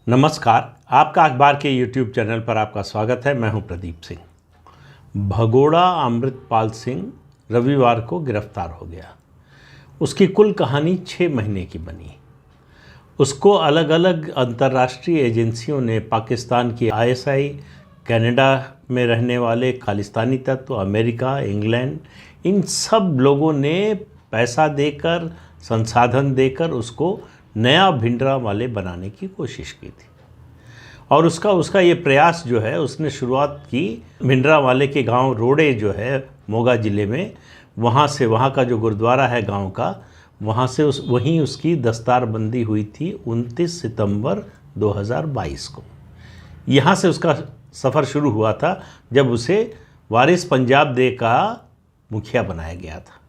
नमस्कार। आपका अखबार के YouTube चैनल पर आपका स्वागत है। मैं हूं प्रदीप सिंह। भगोड़ा अमृतपाल सिंह रविवार को गिरफ्तार हो गया। उसकी कुल कहानी 6 महीने की बनी। उसको अलग अलग अंतर्राष्ट्रीय एजेंसियों ने, पाकिस्तान की ISI, कनाडा में रहने वाले खालिस्तानी तत्व, अमेरिका, इंग्लैंड, इन सब लोगों ने पैसा देकर, संसाधन देकर उसको नया भिंडरांवाले बनाने की कोशिश की थी। और उसका ये प्रयास जो है, उसने शुरुआत की भिंडरांवाले के गांव रोड़े जो है मोगा ज़िले में, वहाँ से, वहाँ का जो गुरुद्वारा है गांव का, वहाँ से वहीं उसकी दस्तारबंदी हुई थी 29 सितंबर 2022 को। यहाँ से उसका सफ़र शुरू हुआ था जब उसे वारिस पंजाब दे का मुखिया बनाया गया था।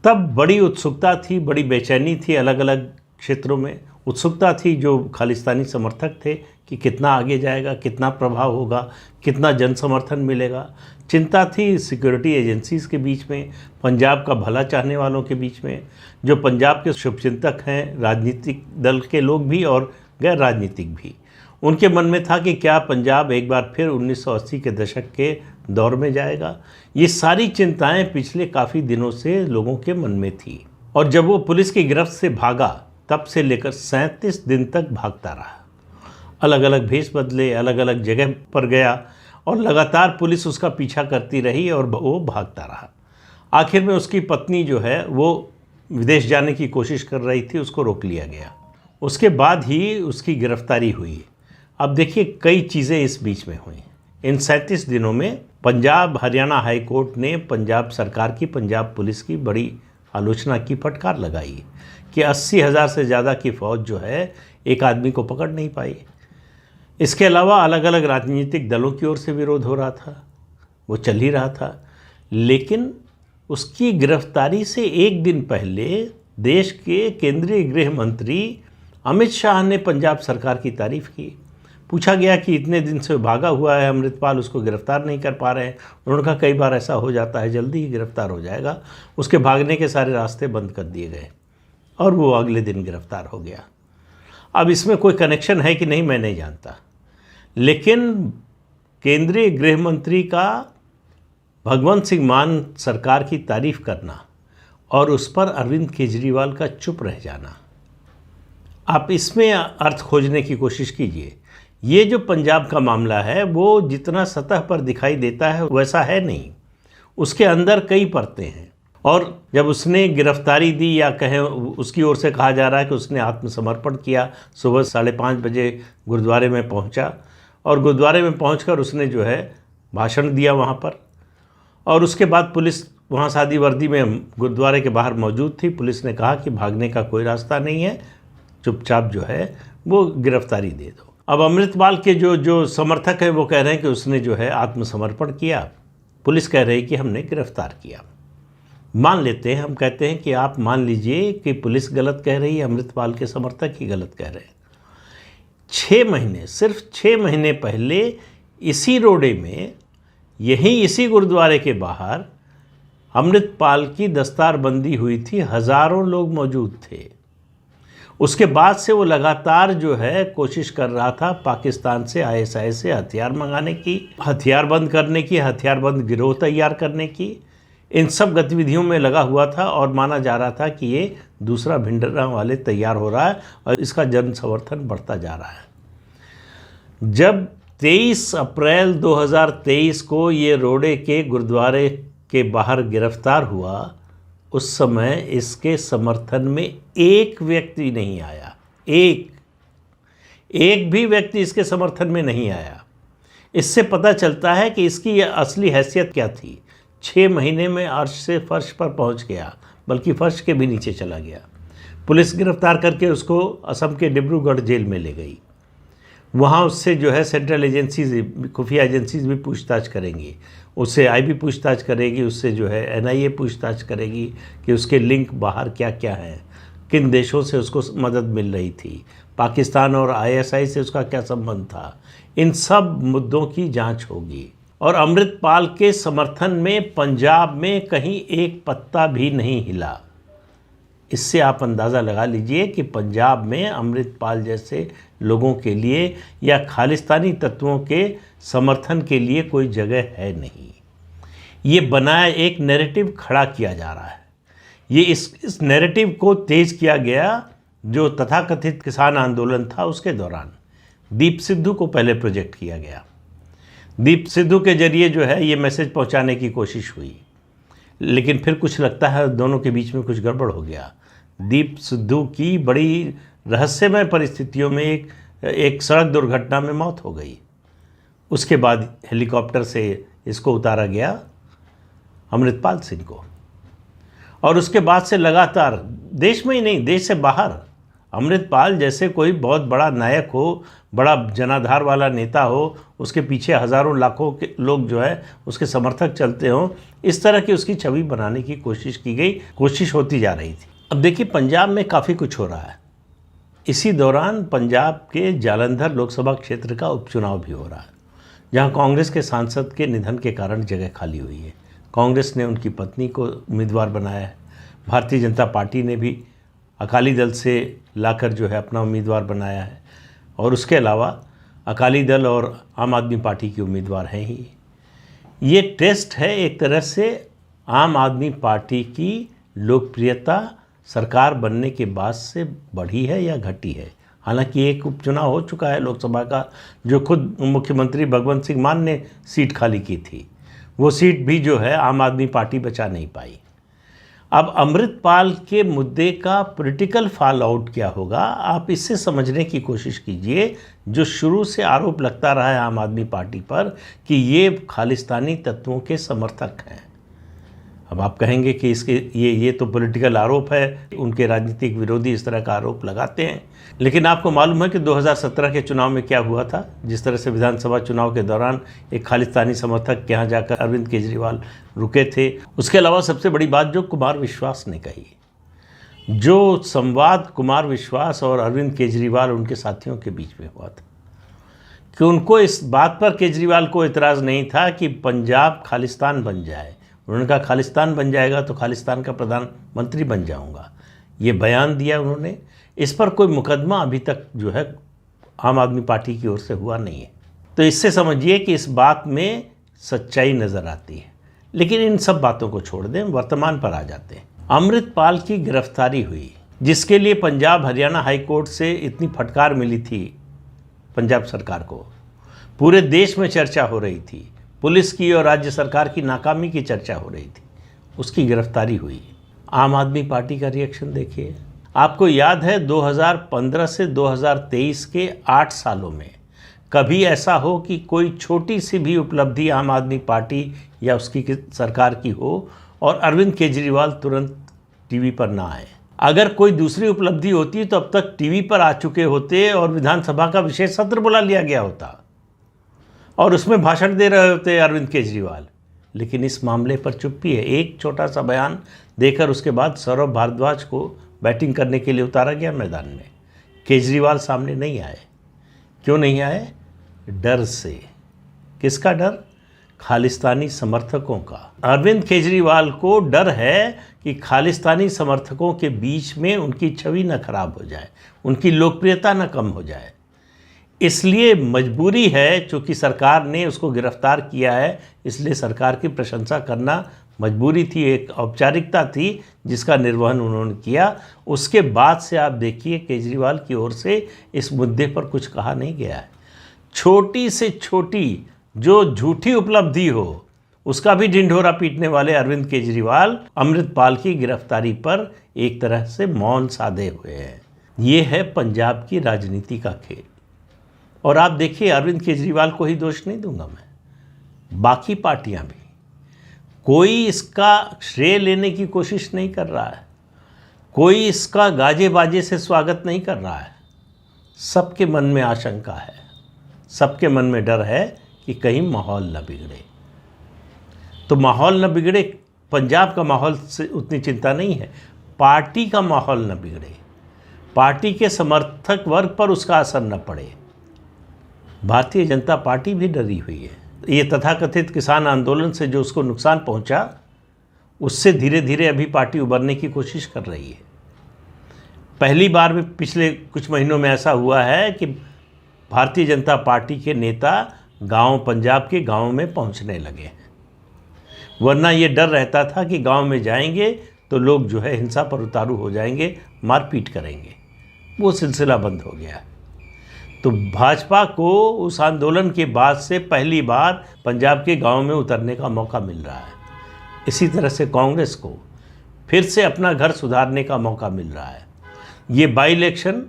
तब बड़ी उत्सुकता थी, बड़ी बेचैनी थी, अलग अलग क्षेत्रों में उत्सुकता थी जो खालिस्तानी समर्थक थे कि कितना आगे जाएगा, कितना प्रभाव होगा, कितना जन समर्थन मिलेगा। चिंता थी सिक्योरिटी एजेंसीज़ के बीच में, पंजाब का भला चाहने वालों के बीच में, जो पंजाब के शुभचिंतक हैं, राजनीतिक दल के लोग भी और गैर राजनीतिक भी। उनके मन में था कि क्या पंजाब एक बार फिर 1980 के दशक के दौर में जाएगा। ये सारी चिंताएं पिछले काफ़ी दिनों से लोगों के मन में थी। और जब वो पुलिस की गिरफ्त से भागा, तब से लेकर 37 दिन तक भागता रहा। अलग अलग भेष बदले, अलग अलग जगह पर गया और लगातार पुलिस उसका पीछा करती रही और वो भागता रहा। आखिर में उसकी पत्नी जो है वो विदेश जाने की कोशिश कर रही थी, उसको रोक लिया गया। उसके बाद ही उसकी गिरफ्तारी हुई। अब देखिए, कई चीज़ें इस बीच में हुई। इन 37 दिनों में पंजाब हरियाणा हाई कोर्ट ने पंजाब सरकार की, पंजाब पुलिस की बड़ी आलोचना की, फटकार लगाई कि 80,000 से ज़्यादा की फ़ौज जो है एक आदमी को पकड़ नहीं पाई। इसके अलावा अलग अलग राजनीतिक दलों की ओर से विरोध हो रहा था, वो चल ही रहा था। लेकिन उसकी गिरफ्तारी से एक दिन पहले देश के केंद्रीय गृह मंत्री अमित शाह ने पंजाब सरकार की तारीफ़ की। पूछा गया कि इतने दिन से भागा हुआ है अमृतपाल, उसको गिरफ्तार नहीं कर पा रहे हैं। उन्होंने कहा कई बार ऐसा हो जाता है, जल्दी ही गिरफ्तार हो जाएगा। उसके भागने के सारे रास्ते बंद कर दिए गए और वो अगले दिन गिरफ्तार हो गया। अब इसमें कोई कनेक्शन है कि नहीं मैं नहीं जानता, लेकिन केंद्रीय गृह मंत्री का भगवंत सिंह मान सरकार की तारीफ करना और उस पर अरविंद केजरीवाल का चुप रह जाना, आप इसमें अर्थ खोजने की कोशिश कीजिए। ये जो पंजाब का मामला है वो जितना सतह पर दिखाई देता है वैसा है नहीं, उसके अंदर कई परतें हैं। और जब उसने गिरफ्तारी दी, या कहें उसकी ओर से कहा जा रहा है कि उसने आत्मसमर्पण किया, सुबह 5:30 बजे गुरुद्वारे में पहुंचा और गुरुद्वारे में पहुंचकर उसने जो है भाषण दिया वहां पर। और उसके बाद पुलिस वहां सादी वर्दी में गुरुद्वारे के बाहर मौजूद थी। पुलिस ने कहा कि भागने का कोई रास्ता नहीं है, चुपचाप जो है वो गिरफ्तारी दे दो। अब अमृतपाल के जो समर्थक हैं वो कह रहे हैं कि उसने जो है आत्मसमर्पण किया, पुलिस कह रही है कि हमने गिरफ्तार किया। मान लेते हैं, हम कहते हैं कि आप मान लीजिए कि पुलिस गलत कह रही है, अमृतपाल के समर्थक ही गलत कह रहे हैं। 6 महीने, सिर्फ 6 महीने पहले इसी रोडे में, यहीं इसी गुरुद्वारे के बाहर अमृतपाल की दस्तारबंदी हुई थी, हज़ारों लोग मौजूद थे। उसके बाद से वो लगातार जो है कोशिश कर रहा था पाकिस्तान से, ISI से हथियार मंगाने की, हथियार बंद करने की, हथियारबंद गिरोह तैयार करने की। इन सब गतिविधियों में लगा हुआ था और माना जा रहा था कि ये दूसरा भिंडरांवाले तैयार हो रहा है और इसका जन समर्थन बढ़ता जा रहा है। जब 23 अप्रैल 2023 को ये रोडे के गुरुद्वारे के बाहर गिरफ्तार हुआ, उस समय इसके समर्थन में एक व्यक्ति नहीं आया, एक भी व्यक्ति इसके समर्थन में नहीं आया। इससे पता चलता है कि इसकी असली हैसियत क्या थी। 6 महीने में अर्श से फर्श पर पहुंच गया, बल्कि फर्श के भी नीचे चला गया। पुलिस गिरफ्तार करके उसको असम के डिब्रूगढ़ जेल में ले गई। वहाँ उससे जो है सेंट्रल एजेंसीज, खुफिया एजेंसीज भी पूछताछ करेंगी, उससे IB पूछताछ करेगी, उससे जो है NIA पूछताछ करेगी कि उसके लिंक बाहर क्या क्या हैं, किन देशों से उसको मदद मिल रही थी, पाकिस्तान और ISI से उसका क्या संबंध था। इन सब मुद्दों की जांच होगी। और अमृतपाल के समर्थन में पंजाब में कहीं एक पत्ता भी नहीं हिला। इससे आप अंदाज़ा लगा लीजिए कि पंजाब में अमृतपाल जैसे लोगों के लिए या खालिस्तानी तत्वों के समर्थन के लिए कोई जगह है नहीं। ये बनाया एक नैरेटिव खड़ा किया जा रहा है। ये इस नैरेटिव को तेज़ किया गया जो तथाकथित किसान आंदोलन था उसके दौरान। दीप सिद्धू को पहले प्रोजेक्ट किया गया। दीप सिद्धू के जरिए जो है ये मैसेज पहुंचाने की कोशिश हुई, लेकिन फिर कुछ लगता है दोनों के बीच में कुछ गड़बड़ हो गया। दीप सिद्धू की बड़ी रहस्यमय परिस्थितियों में एक सड़क दुर्घटना में मौत हो गई। उसके बाद हेलीकॉप्टर से इसको उतारा गया अमृतपाल सिंह को, और उसके बाद से लगातार देश में ही नहीं देश से बाहर अमृतपाल जैसे कोई बहुत बड़ा नायक हो, बड़ा जनाधार वाला नेता हो, उसके पीछे हज़ारों लाखों के लोग जो है उसके समर्थक चलते हों, इस तरह की उसकी छवि बनाने की कोशिश की गई, कोशिश होती जा रही थी। अब देखिए पंजाब में काफ़ी कुछ हो रहा है। इसी दौरान पंजाब के जालंधर लोकसभा क्षेत्र का उपचुनाव भी हो रहा है, जहां कांग्रेस के सांसद के निधन के कारण जगह खाली हुई है। कांग्रेस ने उनकी पत्नी को उम्मीदवार बनाया है। भारतीय जनता पार्टी ने भी अकाली दल से लाकर जो है अपना उम्मीदवार बनाया है, और उसके अलावा अकाली दल और आम आदमी पार्टी की उम्मीदवार हैं ही। ये टेस्ट है एक तरह से आम आदमी पार्टी की लोकप्रियता सरकार बनने के बाद से बढ़ी है या घटी है। हालांकि एक उपचुनाव हो चुका है लोकसभा का, जो खुद मुख्यमंत्री भगवंत सिंह मान ने सीट खाली की थी, वो सीट भी जो है आम आदमी पार्टी बचा नहीं पाई। अब अमृतपाल के मुद्दे का पॉलिटिकल फॉल आउट क्या होगा, आप इससे समझने की कोशिश कीजिए। जो शुरू से आरोप लगता रहा है आम आदमी पार्टी पर कि ये खालिस्तानी तत्वों के समर्थक हैं। अब आप कहेंगे कि इसके ये तो पॉलिटिकल आरोप है, उनके राजनीतिक विरोधी इस तरह का आरोप लगाते हैं, लेकिन आपको मालूम है कि 2017 के चुनाव में क्या हुआ था। जिस तरह से विधानसभा चुनाव के दौरान एक खालिस्तानी समर्थक के यहाँ जाकर अरविंद केजरीवाल रुके थे। उसके अलावा सबसे बड़ी बात जो कुमार विश्वास ने कही, जो संवाद कुमार विश्वास और अरविंद केजरीवाल उनके साथियों के बीच में हुआ था, कि उनको इस बात पर केजरीवाल को इतराज़ नहीं था कि पंजाब खालिस्तान बन जाए। उन्होंने कहा खालिस्तान बन जाएगा तो खालिस्तान का प्रधानमंत्री बन जाऊंगा, ये बयान दिया उन्होंने। इस पर कोई मुकदमा अभी तक जो है आम आदमी पार्टी की ओर से हुआ नहीं है। तो इससे समझिए कि इस बात में सच्चाई नज़र आती है। लेकिन इन सब बातों को छोड़ दें, वर्तमान पर आ जाते हैं। अमृतपाल की गिरफ्तारी हुई, जिसके लिए पंजाब हरियाणा हाई कोर्ट से इतनी फटकार मिली थी पंजाब सरकार को, पूरे देश में चर्चा हो रही थी, पुलिस की और राज्य सरकार की नाकामी की चर्चा हो रही थी, उसकी गिरफ्तारी हुई। आम आदमी पार्टी का रिएक्शन देखिए। आपको याद है 2015 से 2023 के 8 सालों में कभी ऐसा हो कि कोई छोटी सी भी उपलब्धि आम आदमी पार्टी या उसकी सरकार की हो और अरविंद केजरीवाल तुरंत टीवी पर ना आए। अगर कोई दूसरी उपलब्धि होती तो अब तक टीवी पर आ चुके होते और विधानसभा का विशेष सत्र बुला लिया गया होता और उसमें भाषण दे रहे होते अरविंद केजरीवाल। लेकिन इस मामले पर चुप्पी है। एक छोटा सा बयान देकर उसके बाद सौरभ भारद्वाज को बैटिंग करने के लिए उतारा गया मैदान में। केजरीवाल सामने नहीं आए। क्यों नहीं आए? डर से। किसका डर? खालिस्तानी समर्थकों का। अरविंद केजरीवाल को डर है कि खालिस्तानी समर्थकों के बीच में उनकी छवि न खराब हो जाए, उनकी लोकप्रियता न कम हो जाए। इसलिए मजबूरी है, चूँकि सरकार ने उसको गिरफ्तार किया है, इसलिए सरकार की प्रशंसा करना मजबूरी थी, एक औपचारिकता थी जिसका निर्वहन उन्होंने किया। उसके बाद से आप देखिए केजरीवाल की ओर से इस मुद्दे पर कुछ कहा नहीं गया है। छोटी से छोटी जो झूठी उपलब्धि हो उसका भी ढिंढोरा पीटने वाले अरविंद केजरीवाल अमृतपाल की गिरफ्तारी पर एक तरह से मौन साधे हुए हैं। ये है पंजाब की राजनीति का खेल। और आप देखिए, अरविंद केजरीवाल को ही दोष नहीं दूंगा मैं, बाकी पार्टियां भी, कोई इसका श्रेय लेने की कोशिश नहीं कर रहा है, कोई इसका गाजे बाजे से स्वागत नहीं कर रहा है। सबके मन में आशंका है, सबके मन में डर है कि कहीं माहौल न बिगड़े। तो माहौल न बिगड़े, पंजाब का माहौल से उतनी चिंता नहीं है, पार्टी का माहौल न बिगड़े, पार्टी के समर्थक वर्ग पर उसका असर न पड़े। भारतीय जनता पार्टी भी डरी हुई है। ये तथाकथित किसान आंदोलन से जो उसको नुकसान पहुंचा, उससे धीरे धीरे अभी पार्टी उबरने की कोशिश कर रही है। पहली बार में पिछले कुछ महीनों में ऐसा हुआ है कि भारतीय जनता पार्टी के नेता गांव, पंजाब के गांव में पहुंचने लगे हैं। वरना ये डर रहता था कि गांव में जाएंगे तो लोग जो है हिंसा पर उतारू हो जाएंगे, मारपीट करेंगे। वो सिलसिला बंद हो गया। तो भाजपा को उस आंदोलन के बाद से पहली बार पंजाब के गांव में उतरने का मौका मिल रहा है। इसी तरह से कांग्रेस को फिर से अपना घर सुधारने का मौका मिल रहा है। ये बाई इलेक्शन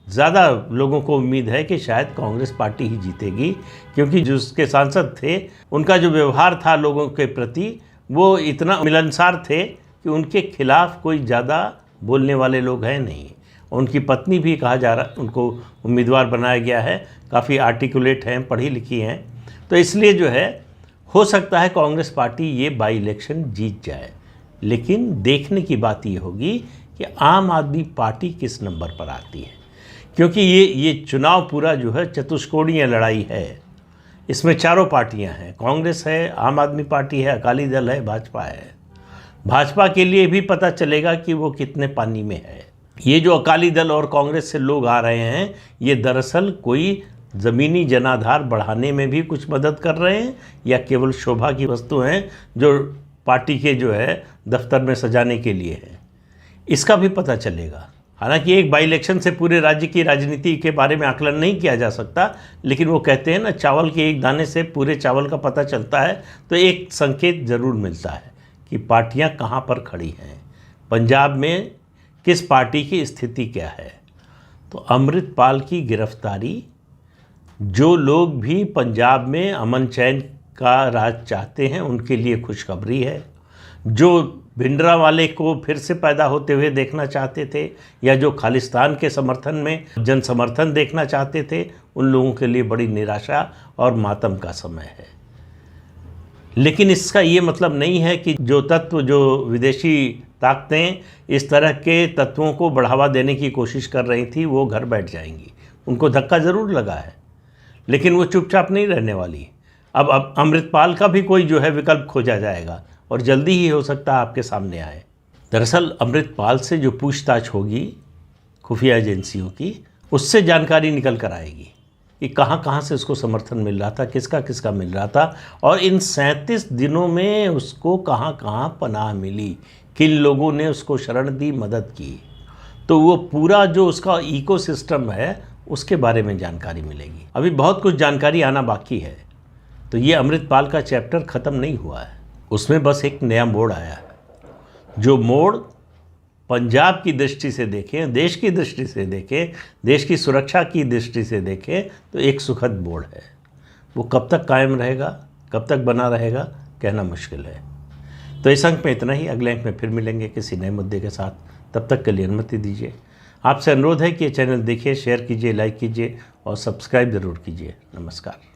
ज़्यादा लोगों को उम्मीद है कि शायद कांग्रेस पार्टी ही जीतेगी, क्योंकि जो उसके सांसद थे उनका जो व्यवहार था लोगों के प्रति वो इतना मिलनसार थे कि उनके खिलाफ कोई ज़्यादा बोलने वाले लोग हैं नहीं। उनकी पत्नी भी कहा जा रहा, उनको उम्मीदवार बनाया गया है, काफ़ी आर्टिकुलेट हैं, पढ़ी लिखी हैं। तो इसलिए जो है हो सकता है कांग्रेस पार्टी ये बाई इलेक्शन जीत जाए। लेकिन देखने की बात ये होगी कि आम आदमी पार्टी किस नंबर पर आती है, क्योंकि ये चुनाव पूरा जो है चतुष्कोणीय लड़ाई है। इसमें चारों पार्टियां हैं, कांग्रेस है, आम आदमी पार्टी है, अकाली दल है, भाजपा है। भाजपा के लिए भी पता चलेगा कि वो कितने पानी में है। ये जो अकाली दल और कांग्रेस से लोग आ रहे हैं, ये दरअसल कोई ज़मीनी जनाधार बढ़ाने में भी कुछ मदद कर रहे हैं या केवल शोभा की वस्तु हैं जो पार्टी के जो है दफ्तर में सजाने के लिए है, इसका भी पता चलेगा। हालांकि एक बाई इलेक्शन से पूरे राज्य की राजनीति के बारे में आकलन नहीं किया जा सकता, लेकिन वो कहते हैं ना, चावल के एक दाने से पूरे चावल का पता चलता है। तो एक संकेत ज़रूर मिलता है कि पार्टियां कहाँ पर खड़ी हैं, पंजाब में किस पार्टी की स्थिति क्या है। तो अमृतपाल की गिरफ्तारी, जो लोग भी पंजाब में अमन चैन का राज चाहते हैं उनके लिए खुशखबरी है। जो भिंडरा वाले को फिर से पैदा होते हुए देखना चाहते थे या जो खालिस्तान के समर्थन में जन समर्थन देखना चाहते थे, उन लोगों के लिए बड़ी निराशा और मातम का समय है। लेकिन इसका ये मतलब नहीं है कि जो तत्व, जो विदेशी ताकतें इस तरह के तत्वों को बढ़ावा देने की कोशिश कर रही थी, वो घर बैठ जाएंगी। उनको धक्का ज़रूर लगा है, लेकिन वो चुपचाप नहीं रहने वाली। अब अमृतपाल का भी कोई जो है विकल्प खोजा जाएगा और जल्दी ही हो सकता है आपके सामने आए। दरअसल अमृतपाल से जो पूछताछ होगी खुफिया एजेंसियों की, उससे जानकारी निकल कर आएगी कि कहाँ कहाँ से उसको समर्थन मिल रहा था, किसका किसका मिल रहा था, और इन 37 दिनों में उसको कहाँ कहाँ पनाह मिली, किन लोगों ने उसको शरण दी, मदद की। तो वो पूरा जो उसका इकोसिस्टम है उसके बारे में जानकारी मिलेगी। अभी बहुत कुछ जानकारी आना बाकी है। तो ये अमृतपाल का चैप्टर ख़त्म नहीं हुआ है, उसमें बस एक नया मोड़ आया है। जो मोड़ पंजाब की दृष्टि से देखें, देश की दृष्टि से देखें, देश की सुरक्षा की दृष्टि से देखें, तो एक सुखद मोड़ है। वो कब तक कायम रहेगा, कब तक बना रहेगा, कहना मुश्किल है। तो इस अंक में इतना ही। अगले अंक में फिर मिलेंगे किसी नए मुद्दे के साथ। तब तक के लिए अनुमति दीजिए। आपसे अनुरोध है कि ये चैनल देखिए, शेयर कीजिए, लाइक कीजिए और सब्सक्राइब ज़रूर कीजिए। नमस्कार।